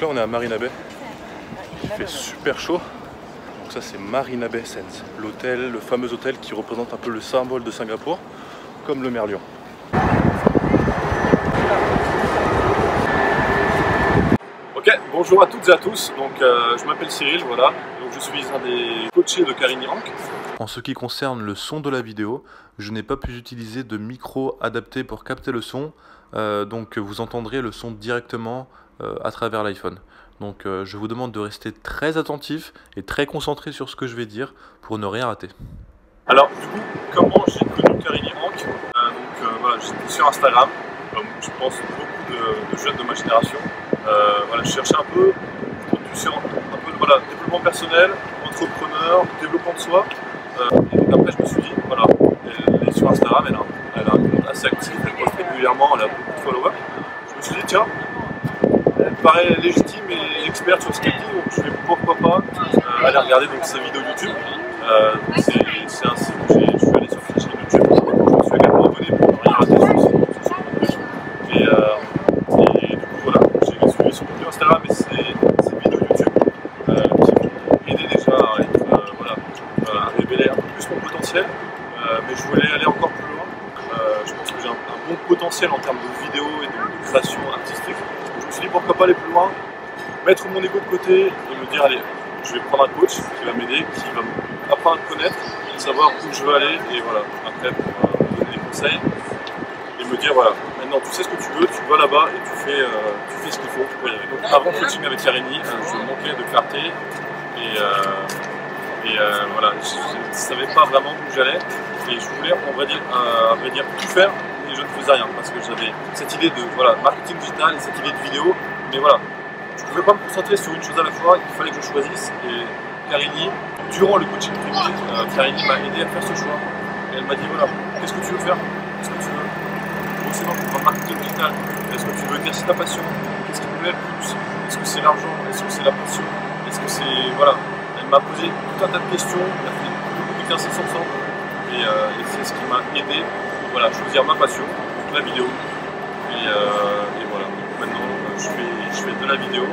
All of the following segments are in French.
Donc là on est à Marina Bay, il fait super chaud. Donc ça c'est Marina Bay Sands, l'hôtel, le fameux hôtel qui représente un peu le symbole de Singapour, comme le Merlion. Ok, bonjour à toutes et à tous, donc je m'appelle Cyril, voilà, donc je suis un des coachés de Carini Hank. En ce qui concerne le son de la vidéo, je n'ai pas pu utiliser de micro adapté pour capter le son, donc vous entendrez le son directement à travers l'iPhone. Donc je vous demande de rester très attentif et très concentré sur ce que je vais dire pour ne rien rater. Alors du coup, comment j'ai connu Carini Hank? Voilà, j'étais sur Instagram, comme je pense beaucoup de jeunes de ma génération. Voilà, je cherchais un peu sur voilà, développement personnel, entrepreneur, développement de soi. Et donc après je me suis dit, voilà, elle est sur Instagram, elle a un compte assez actif, elle poste régulièrement, elle a beaucoup de followers. Je me suis dit, tiens, elle paraît légitime et experte sur ce qu'elle dit, donc je vais pourquoi pas aller regarder donc, ses vidéos YouTube. C'est ainsi que je suis allé sur sa chaîne YouTube. Je me suis également abonné pour ne rien rater sur son contenu. Et du coup voilà, j'ai suivi son contenu Instagram et ses vidéos YouTube qui m'ont aidé déjà à être, voilà, à révéler un peu plus mon potentiel. Mais je voulais aller encore plus loin. Je pense que j'ai un bon potentiel en termes de vidéos et de création artistique. Je me suis dit pourquoi pas aller plus loin, mettre mon ego de côté et me dire allez, je vais prendre un coach qui va m'aider, qui va m'apprendre à me connaître, savoir où je veux aller et voilà, après pour me donner des conseils et me dire voilà, maintenant tu sais ce que tu veux, tu vas là-bas et tu fais ce qu'il faut pour y arriver. Donc avant le coaching avec Carini, je manquais de clarté et voilà, je ne savais pas vraiment où j'allais et je voulais à vrai dire tout faire et je ne faisais rien parce que j'avais cette idée de voilà, marketing digital et cette idée de vidéo, mais voilà, je ne pouvais pas me concentrer sur une chose à la fois, il fallait que je choisisse et Carini, durant le coaching privé, Carini m'a aidé à faire ce choix et elle m'a dit voilà, qu'est-ce que tu veux faire, qu'est-ce que tu veux bosser dans le marketing digital, est-ce que tu veux exercer ta passion, qu'est-ce qui me plaît le plus, est-ce que c'est l'argent, est-ce que c'est la passion, est-ce que c'est voilà. Elle m'a posé tout un tas de questions, on a fait beaucoup d'exercices ensemble et c'est ce qui m'a aidé pour voilà, choisir ma passion, la vidéo. Et voilà, donc maintenant je fais de la vidéo,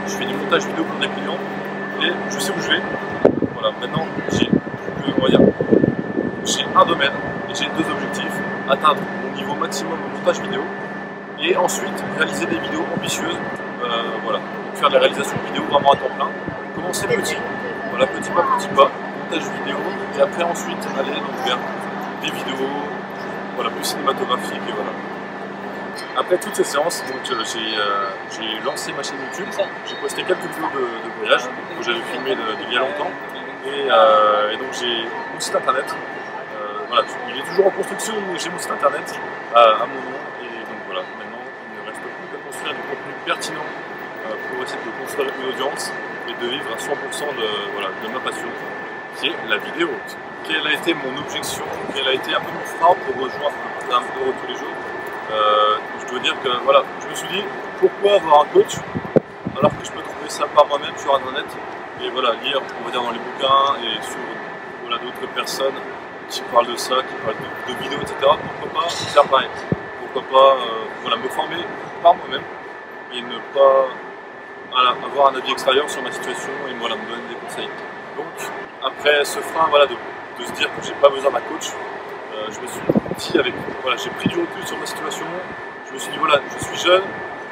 je fais du montage vidéo pour des clients et je sais où je vais. Voilà, maintenant j'ai un domaine et j'ai deux objectifs, atteindre mon niveau maximum de montage vidéo et ensuite réaliser des vidéos ambitieuses, voilà, faire de la réalisation vidéo vraiment à temps plein. Commencer petit, voilà, petit pas, montage vidéo, et après ensuite aller donc, vers des vidéos voilà, plus cinématographiques et voilà. Après toutes ces séances, j'ai lancé ma chaîne YouTube, j'ai posté quelques vidéos de voyage que j'avais filmé il y a longtemps, et donc j'ai mon site internet, voilà, il est toujours en construction, mais j'ai mon site internet à mon nom, et donc voilà, maintenant il ne reste plus qu'à construire du contenu pertinent pour essayer de construire une audience et de vivre à 100% de ma passion, qui est la vidéo. Quelle a été mon objection, quelle a été un peu mon frein pour rejoindre un peu tous les jours. Je dois dire que voilà, je me suis dit pourquoi avoir un coach alors que je peux trouver ça par moi-même sur internet et voilà, lire on va dire dans les bouquins et sur voilà, d'autres personnes qui parlent de ça, qui parlent de vidéos, etc. Pourquoi pas faire pareil? Pourquoi pas voilà, me former par moi-même et ne pas avoir un avis extérieur sur ma situation et voilà, me donner des conseils. Donc après ce frein voilà, de se dire que j'ai pas besoin d'un coach, je me suis dit avec voilà, j'ai pris du recul sur ma situation, je me suis dit voilà, je suis jeune,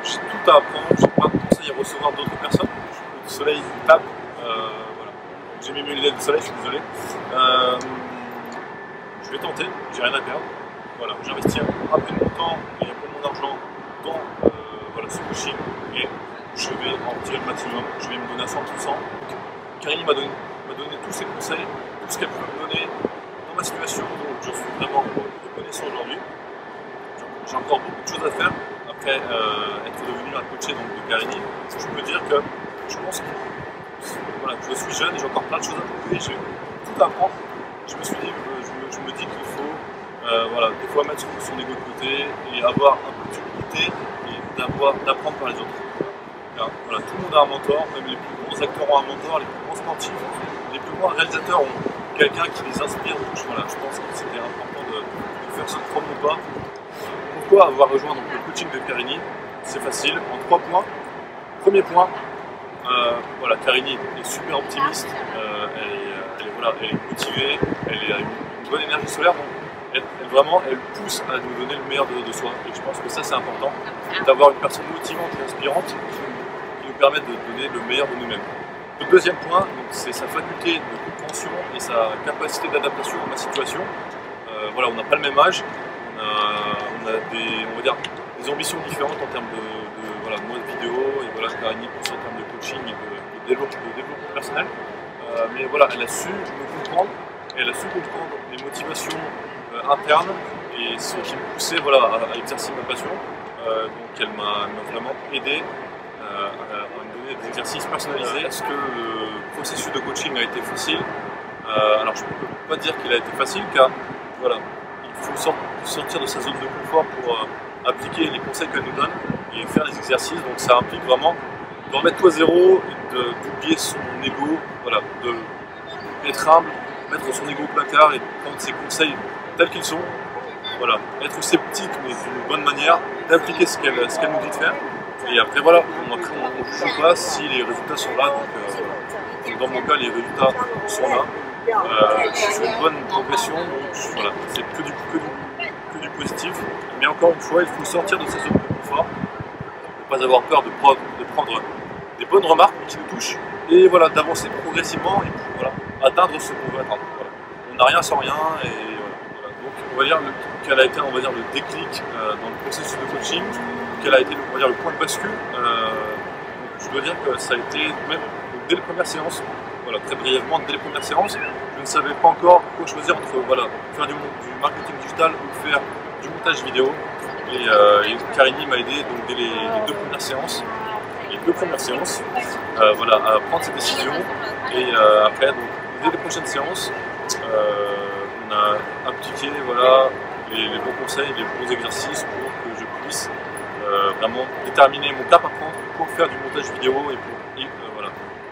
j'ai tout à apprendre, j'ai plein de conseils à recevoir d'autres personnes, le soleil tape, voilà. J'ai mis mes lunettes de soleil, je suis désolé. Je vais tenter, j'ai rien à perdre. Voilà, j'investis un peu de mon temps et un peu de mon argent dans voilà, ce coaching et je vais en tirer le maximum, je vais me donner à 100%. Carini m'a donné tous ses conseils, tout ce qu'elle peut me donner dans ma situation, donc je suis vraiment reconnaissant aujourd'hui. J'ai encore beaucoup de choses à faire après être devenu un coaché donc, de Carini. Je peux dire que je pense que voilà, je suis jeune et j'ai encore plein de choses à trouver, j'ai tout à apprendre. Je me suis dit, je me dis qu'il faut voilà, des fois mettre son ego de côté et avoir un peu d'humilité et d'apprendre par les autres. Voilà, tout le monde a un mentor, même les plus grands acteurs ont un mentor, les plus grands sportifs, les plus grands réalisateurs ont quelqu'un qui les inspire. Donc voilà, je pense que c'était important de faire ce premier pas. Pourquoi avoir rejoint donc, le coaching de Carini? C'est facile, en 3 points, Premier point, voilà, Carini est super optimiste, elle est motivée, elle a une bonne énergie solaire, donc elle pousse à nous donner le meilleur de soi. Et je pense que ça c'est important, d'avoir une personne motivante et inspirante qui nous permet de donner le meilleur de nous-mêmes. Le deuxième point, c'est sa faculté de compréhension et sa capacité d'adaptation à ma situation. Voilà, on n'a pas le même âge, on a des ambitions différentes en termes de mode vidéo, et voilà, Carini plus en termes de coaching et de développement personnel. Mais voilà, elle a su me comprendre, et elle a su comprendre les motivations internes et ce qui me poussait à exercer ma passion. Donc elle m'a vraiment aidé à me donner des exercices personnalisés. Est-ce que le processus de coaching a été facile? Alors je ne peux pas dire qu'il a été facile, car voilà, il faut sortir de sa zone de confort pour appliquer les conseils qu'elle nous donne et faire les exercices. Donc ça implique vraiment de remettre tout à zéro, d'oublier son ego, voilà, d'être humble, mettre son ego au placard et prendre ses conseils tels qu'ils sont. Voilà, être sceptique mais d'une bonne manière, d'appliquer ce qu'elle nous dit de faire. Et après voilà, on ne juge pas si les résultats sont là. Donc dans mon cas, les résultats sont là. Je suis sur une bonne progression, donc voilà, c'est que du positif. Mais encore une fois, il faut sortir de sa zone de confort, ne pas avoir peur de prendre des bonnes remarques qui nous touchent, et voilà, d'avancer progressivement et pour voilà, atteindre ce qu'on veut atteindre. Voilà. On n'a rien sans rien, et voilà. Donc on va dire qu'elle a été le déclic dans le processus de coaching, qu'elle a été le point de bascule. Je dois dire que ça a été même dès les premières séances. Voilà, très brièvement, dès les premières séances, je ne savais pas encore quoi choisir entre faire du marketing digital ou faire du montage vidéo. Et Carini m'a aidé donc, dès les deux premières séances. À prendre ces décisions. Et après, donc, dès les prochaines séances, on a appliqué les bons conseils, les bons exercices pour que je puisse vraiment déterminer mon cap à prendre pour faire du montage vidéo et pour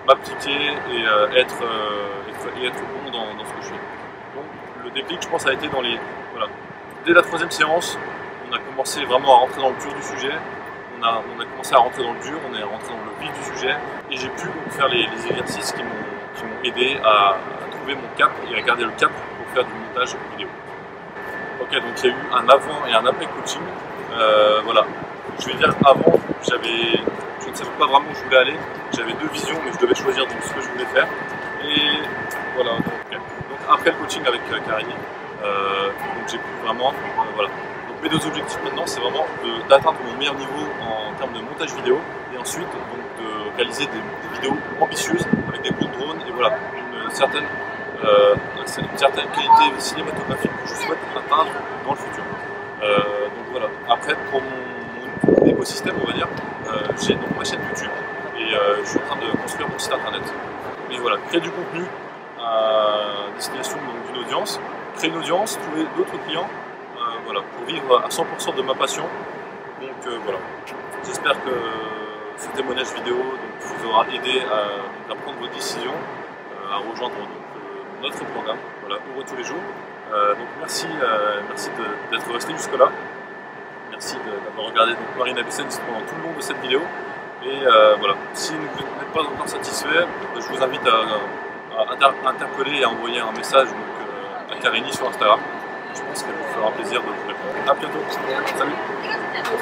m'appliquer et être bon dans ce que je fais. Donc le déclic, je pense, a été dès la troisième séance, on a commencé vraiment à rentrer dans le dur du sujet, on a commencé à rentrer dans le dur, on est rentré dans le vif du sujet, et j'ai pu faire les exercices qui m'ont aidé à trouver mon cap et à garder le cap pour faire du montage vidéo. Ok, donc il y a eu un avant et un après coaching. Voilà, je vais dire avant, je ne savais pas vraiment où je voulais aller, j'avais deux visions mais je devais choisir donc, ce que je voulais faire. Et voilà, donc après le coaching avec Carini, donc j'ai pu vraiment, donc mes deux objectifs maintenant c'est vraiment d'atteindre mon meilleur niveau en termes de montage vidéo et ensuite donc, de réaliser des vidéos ambitieuses avec des bons drones et voilà, une certaine qualité cinématographique que je souhaite atteindre dans le futur. Donc voilà, après pour mon écosystème on va dire, j'ai donc ma chaîne YouTube et je suis en train de construire mon site internet. Et voilà, créer du contenu à destination d'une audience, créer une audience, trouver d'autres clients, pour vivre à 100% de ma passion. Donc voilà, j'espère que ce témoignage vidéo vous aura aidé à prendre vos décisions, à rejoindre notre programme, Heureux tous les jours. Donc merci d'être resté jusque là. Merci d'avoir regardé Marina Vicens pendant tout le long de cette vidéo. Et si vous n'êtes pas encore satisfait, je vous invite à interpeller et à envoyer un message à Carini sur Instagram. Je pense qu'elle vous fera plaisir de vous répondre. A bientôt. Salut.